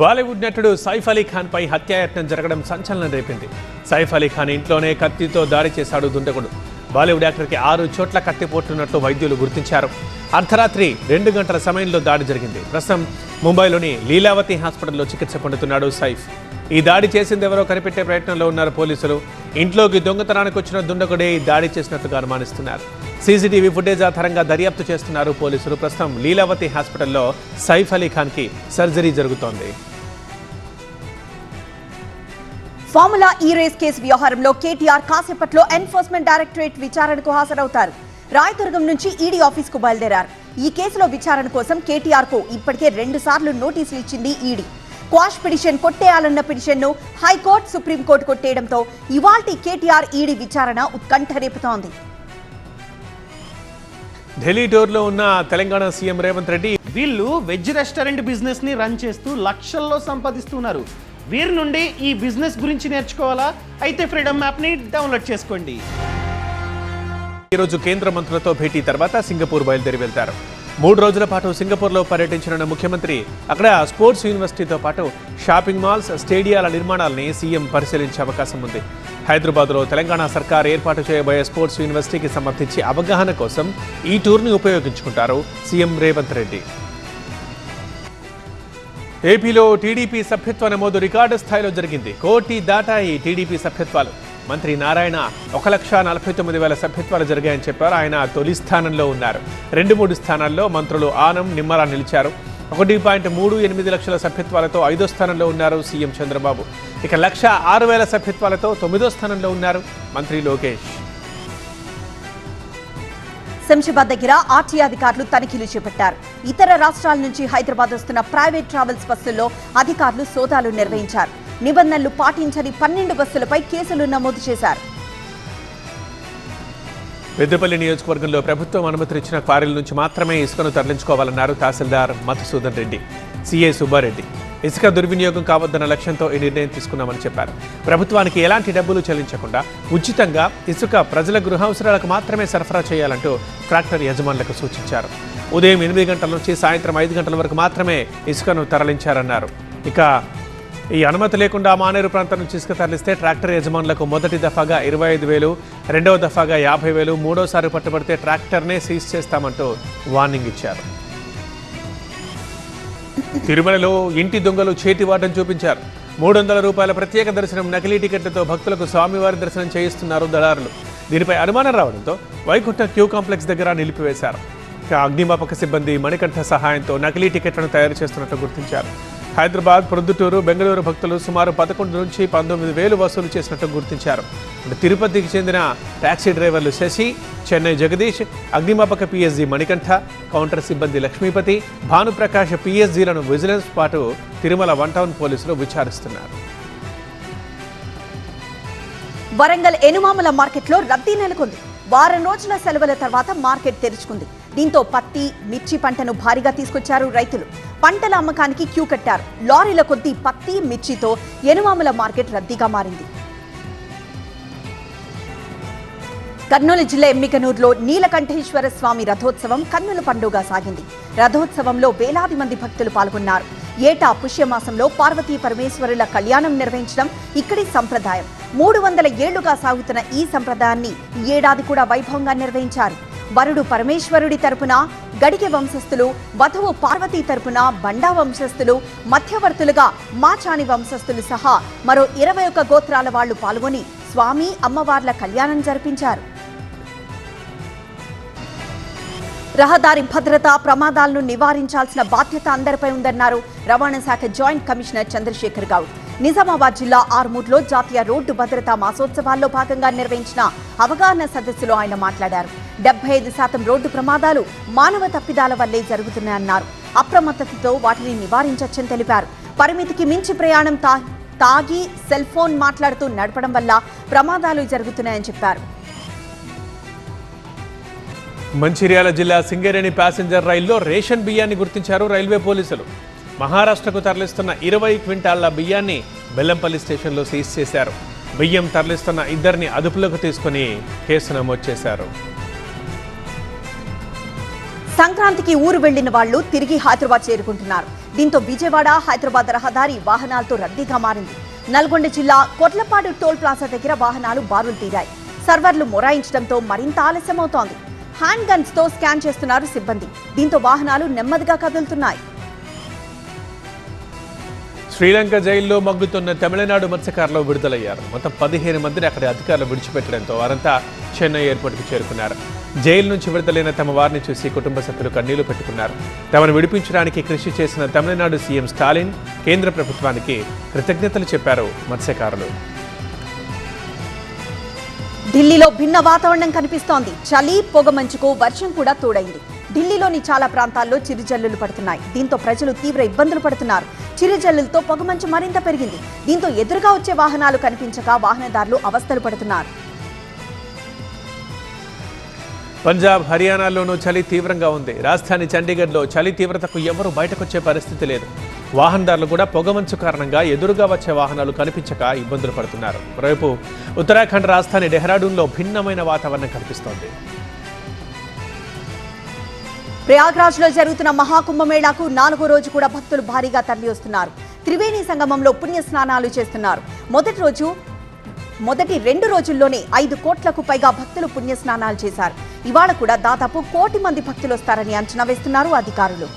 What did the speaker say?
బాలీవుడ్ నటుడు సైఫ్ అలీ ఖాన్ పై హత్యాయత్నం జరగడం సంచలనం రేపింది. సైఫ్ అలీ ఖాన్ ఇంట్లోనే కత్తితో దాడి చేశాడు దుండగుడు. బాలీవుడ్ యాక్టర్కి 6 చోట్ల కత్తిపోట్లున్నట్లు వైద్యులు గుర్తించారు. అర్ధరాత్రి 2 గంటల సమయంలో దాడి జరిగింది. ప్రస్తుతం ముంబైలోని లీలావతి హాస్పిటల్లో చికిత్స పొందుతున్నాడు సైఫ్. ఈ దాడి చేసిందెవరో కనిపెట్టే ప్రయత్నంలో ఉన్నారు పోలీసులు. ఇంట్లోకి దొంగతనానికి వచ్చిన దుండగుడే ఈ దాడి చేసినట్లుగా అనుమానిస్తున్నారు. సీసీటీవీ ఫుటేజ్ ఆధారంగా దర్యాప్తు చేస్తున్నారు పోలీసులు. ప్రస్తుతం లీలావతి హాస్పిటల్లో సైఫ్ అలీ ఖాన్కి సర్జరీ జరుగుతోంది. ఫార్ములా ఈ రేస్ కేసు వ్యవహారంలో కేటీఆర్ కాసేపట్లో ఎన్ఫోర్స్మెంట్ డైరెక్టరేట్ విచారణకు హాజరవుతారు. రాయదుర్గం నుంచి ఈడీ ఆఫీస్కు బయలుదేరారు. ఈ కేసులో విచారణ కోసం కేటీఆర్కు ఇప్పటికే 2 సార్లు నోటీసులు ఇచ్చింది ఈడీ. క్వాష్ పిటిషన్ కొట్టేయాలన్న పిటిషన్ను హైకోర్టు, సుప్రీంకోర్టు కొట్టేయడంతో ఇవాల్టి కేటీఆర్ ఈడీ విచారణ ఉత్కంఠ రేపుతోంది. ఢిల్లీ టూర్లో ఉన్న తెలంగాణ సీఎం రేవంత్ రెడ్డి వీళ్ళు వెజ్ రెస్టారెంట్ బిజినెస్ ని రన్ చేస్తూ లక్షల్లో సంపాదిస్తున్నారు. వీరి నుండి ఈ బిజినెస్ గురించి నేర్చుకోవాలా? అయితే ఫ్రీడమ్ యాప్ ని డౌన్లోడ్ చేసుకోండి. ఈరోజు కేంద్ర మంత్రులతో భేటీ తర్వాత సింగపూర్ బయలుదేరి వెళ్తారు. 3 రోజుల పాటు సింగపూర్లో పర్యటించనున్న ముఖ్యమంత్రి అక్కడ స్పోర్ట్స్ యూనివర్సిటీతో పాటు షాపింగ్ మాల్స్, స్టేడియాల నిర్మాణాలని సీఎం పరిశీలించే అవకాశం ఉంది. హైదరాబాద్లో తెలంగాణ సర్కార్ ఏర్పాటు చేయబోయే స్పోర్ట్స్ యూనివర్సిటీకి సంబంధించి అవగాహన కోసం ఈ టూర్ని ఉపయోగించుకుంటారు సీఎం రేవంత్ రెడ్డి. ఏపీలో టీడీపీ సభ్యత్వ నమోదు రికార్డు స్థాయిలో జరిగింది. 1 కోటి దాటాయి టీడీపీ సభ్యత్వాలు. మంత్రి నారాయణ 1,49,000 సభ్యత్వాలు జరిగాయని చెప్పారు. ఆయన తొలి స్థానంలో ఉన్నారు. 2-3 స్థానాల్లో మంత్రులు ఆనం, నిమ్మల నిలిచారు. 1.38 లక్షల సభ్యత్వాలతో 5వ స్థానంలో ఉన్నారు సీఎం చంద్రబాబు. ఇక 1,06,000 సభ్యత్వాలతో 9వ స్థానంలో ఉన్నారు మంత్రి లోకేష్. శంషాబాద్ దగ్గర ఆర్టీ అధికారులు తనిఖీలు చేపట్టారు. ఇతర రాష్ట్రాల నుంచి హైదరాబాద్ వస్తున్న ప్రైవేట్ ట్రావెల్స్ బస్సుల్లో అధికారులు సోదాలు నిర్వహించారు. నిబంధనలు పాటించని 12 బస్సులపై కేసులు నమోదు చేశారు. పెద్దపల్లి నియోజకవర్గంలో ప్రభుత్వం అనుమతినిచ్చిన క్వారీల నుంచి మాత్రమే ఇసుకను తరలించుకోవాలన్నారు తహసీల్దార్ మధుసూదన్ రెడ్డి. సీఐ సుబ్బారెడ్డి ఇసుక దుర్వినియోగం కావద్దన్న లక్ష్యంతో ఈ నిర్ణయం తీసుకున్నామని చెప్పారు. ప్రభుత్వానికి ఎలాంటి డబ్బులు చెల్లించకుండా ఉచితంగా ఇసుక ప్రజల గృహావసరాలకు మాత్రమే సరఫరా చేయాలంటూ ట్రాక్టర్ యజమానులకు సూచించారు. ఉదయం 8 గంటల నుంచి సాయంత్రం 5 గంటల వరకు మాత్రమే ఇసుకను తరలించారన్నారు. ఇక ఈ అనుమతి లేకుండా మానేరు ప్రాంతం నుంచి ఇసుక తరలిస్తే ట్రాక్టర్ యజమానులకు మొదటి దఫాగా 25,000, రెండవ దఫాగా 50,000, మూడోసారి పట్టుబడితే ట్రాక్టర్నే సీజ్ చేస్తామంటూ వార్నింగ్ ఇచ్చారు. తిరుమలలో ఇంటి దొంగలు చేతివాటం చూపించారు. 300 రూపాయల ప్రత్యేక దర్శనం నకిలీ టికెట్లతో భక్తులకు స్వామివారి దర్శనం చేయిస్తున్నారు దళారులు. దీనిపై అనుమానం రావడంతో వైకుంఠ క్యూ కాంప్లెక్స్ దగ్గర నిలిపివేశారు. ఇక అగ్నిమాపక సిబ్బంది మణికంఠ సహాయంతో నకిలీ టికెట్లను తయారు చేస్తున్నట్లు గుర్తించారు. హైదరాబాద్, ప్రొద్దుటూరు, బెంగళూరు భక్తులు సుమారు 11 నుంచి 19,000 వసూలు చేసినట్టు గుర్తించారు. తిరుపతికి చెందిన టాక్సీ డ్రైవర్లు శశి, చెన్నై జగదీష్, అగ్నిమాపక పిఎస్జీ మణికంఠ, కౌంటర్ సిబ్బంది లక్ష్మీపతి, భానుప్రకాష్ పిఎస్జీలను విజిలెన్స్ పాటు తిరుమల 1 టౌన్ పోలీసులు విచారిస్తున్నారు. వరంగల్ ఎనుమామల మార్కెట్లో రద్దీ నెలకొంది. వారం రోజుల సెలవుల తర్వాత మార్కెట్ తెరుచుకుంది. దీంతో పత్తి, మిర్చి పంటను భారీగా తీసుకొచ్చారు రైతులు. పంటల అమ్మకానికి క్యూ కట్టారు. లారీల కొద్దీ పత్తి, మిర్చితో ఎనుమామల మార్కెట్ రద్దీగా మారింది. కర్నూలు జిల్లా ఎమ్మిగనూరులో నీలకంఠేశ్వర స్వామి రథోత్సవం కన్నుల పండుగ సాగింది. రథోత్సవంలో వేలాది మంది భక్తులు పాల్గొన్నారు. ఏటా పుష్యమాసంలో పార్వతీ పరమేశ్వరుల కళ్యాణం నిర్వహించడం ఇక్కడి సంప్రదాయం. 300 ఏళ్లుగా సాగుతున్న ఈ సంప్రదాయాన్ని ఈ ఏడాది కూడా వైభవంగా నిర్వహించారు. వరుడు పరమేశ్వరుడి తరపున గడిగె వంశస్థులు, వధువు పార్వతీ తరపున బండా వంశస్థులు, మధ్యవర్తులుగా మాచాని వంశస్థులు సహా మరో 21 గోత్రాల వాళ్లు పాల్గొని స్వామి, అమ్మవార్ల కళ్యాణం జరిపించారు. రహదారి భద్రత ప్రమాదాలను నివారించాల్సిన బాధ్యత అందరిపై ఉందన్నారు రవాణా శాఖ జాయింట్ కమిషనర్ చంద్రశేఖర్ గౌడ్. నిజామాబాద్ జిల్లా ఆర్మూర్లో జాతీయ రోడ్డు భద్రతా మాసోత్సవాల్లో భాగంగా నిర్వహించిన అవగాహన సదస్సులో ఆయన మాట్లాడారు. 75% రోడ్డు ప్రమాదాలు మానవ తప్పిదాల వల్లే జరుగుతున్నాయన్నారు. అప్రమత్తతతో వాటిని నివారించొచ్చని తెలిపారు. పరిమితికి మించి ప్రయాణం, తాగి సెల్ ఫోన్ మాట్లాడుతూ నడపడం వల్ల ప్రమాదాలు జరుగుతున్నాయని చెప్పారు. మంచిర్యాల జిల్లా సింగరేణి ప్యాసింజర్ రైల్లో రేషన్ బియ్యాన్ని గుర్తించారు రైల్వే పోలీసులు. మహారాష్ట్రకు తరలిస్తున్న 20 క్వింటాళ్ల బియ్యాన్ని బెల్లంపల్లి స్టేషన్లో సీజ్ చేశారు. బియ్యం తరలిస్తున్న 2 అదుపులోకి తీసుకుని కేసు నమోదు చేశారు. సంక్రాంతికి ఊరు వెళ్లిన వాళ్లు తిరిగి హైదరాబాద్ చేరుకుంటున్నారు. దీంతో విజయవాడ హైదరాబాద్ రహదారి వాహనాలతో రద్దీగా మారింది. నల్గొండ జిల్లా కొట్లపాడు టోల్ ప్లాజా దగ్గర వాహనాలు బారులు తీరాయి. సర్వర్లు మొరాయించడంతో మరింత ఆలస్యమవుతోంది. హ్యాండ్ గన్స్ తో స్కాన్ చేస్తున్నారు సిబ్బంది. దీంతో వాహనాలు నెమ్మదిగా కదులుతున్నాయి. శ్రీలంక జైల్లో మగ్గుతున్న తమిళనాడు మత్స్యకారులు విడుదలయ్యారు. మొత్తం 15 మందిని అక్కడి అధికారులు విడిచిపెట్టడంతో వారంతా చెన్నై ఎయిర్పోర్టుకు చేరుకున్నారు. జైలు నుంచి విడుదలైన తమ వారిని చూసి కుటుంబ సభ్యులు కన్నీళ్లు పెట్టుకున్నారు. తమను విడిపించడానికి కృషి చేసిన తమిళనాడు సీఎం స్టాలిన్, కేంద్ర ప్రభుత్వానికి కృతజ్ఞతలు చెప్పారు మత్స్యకారులు. ఢిల్లీలో భిన్న వాతావరణం కనిపిస్తోంది. చలి, పొగమంచుకు వర్షం కూడా తోడైంది. ఢిల్లీలోని చాలా ప్రాంతాల్లో చిరుజల్లులు పడుతున్నాయి. దీంతో ప్రజలు తీవ్ర ఇబ్బందులు పడుతున్నారు. చిరుజల్లులతో పొగమంచు మరింత పెరిగింది. దీంతో ఎదురుగా వచ్చే వాహనాలు కనిపించక వాహనదారులు అవస్థలు పడుతున్నారు. పంజాబ్, హర్యానాలోనూ చలి తీవ్రంగా ఉంది. రాజధాని చండీగఢ్లో చలి తీవ్రతకు ఎవరూ బయటకొచ్చే పరిస్థితి లేదు. వాహనదారులు కూడా పొగమంచు కారణంగా ఎదురుగా వచ్చే వాహనాలు కనిపించక ఇబ్బందులు పడుతున్నారు. మరోవైపు ఉత్తరాఖండ్ రాజధాని డెహ్రాడూన్లో భిన్నమైన వాతావరణం కనిపిస్తోంది. ప్రయాగ్రాజ్లో జరుగుతున్న మహాకుంభమేళాకు 4వ రోజు కూడా భక్తులు భారీగా తరలి వస్తున్నారు. త్రివేణి సంగమంలో పుణ్య స్నానాలు చేస్తున్నారు. మొదటి 2 రోజుల్లోనే 5 కోట్లకు పైగా భక్తులు పుణ్య స్నానాలు చేశారు. ఇవాళ కూడా దాదాపు 1 కోటి మంది భక్తులు వస్తారని అంచనా వేస్తున్నారు అధికారులు.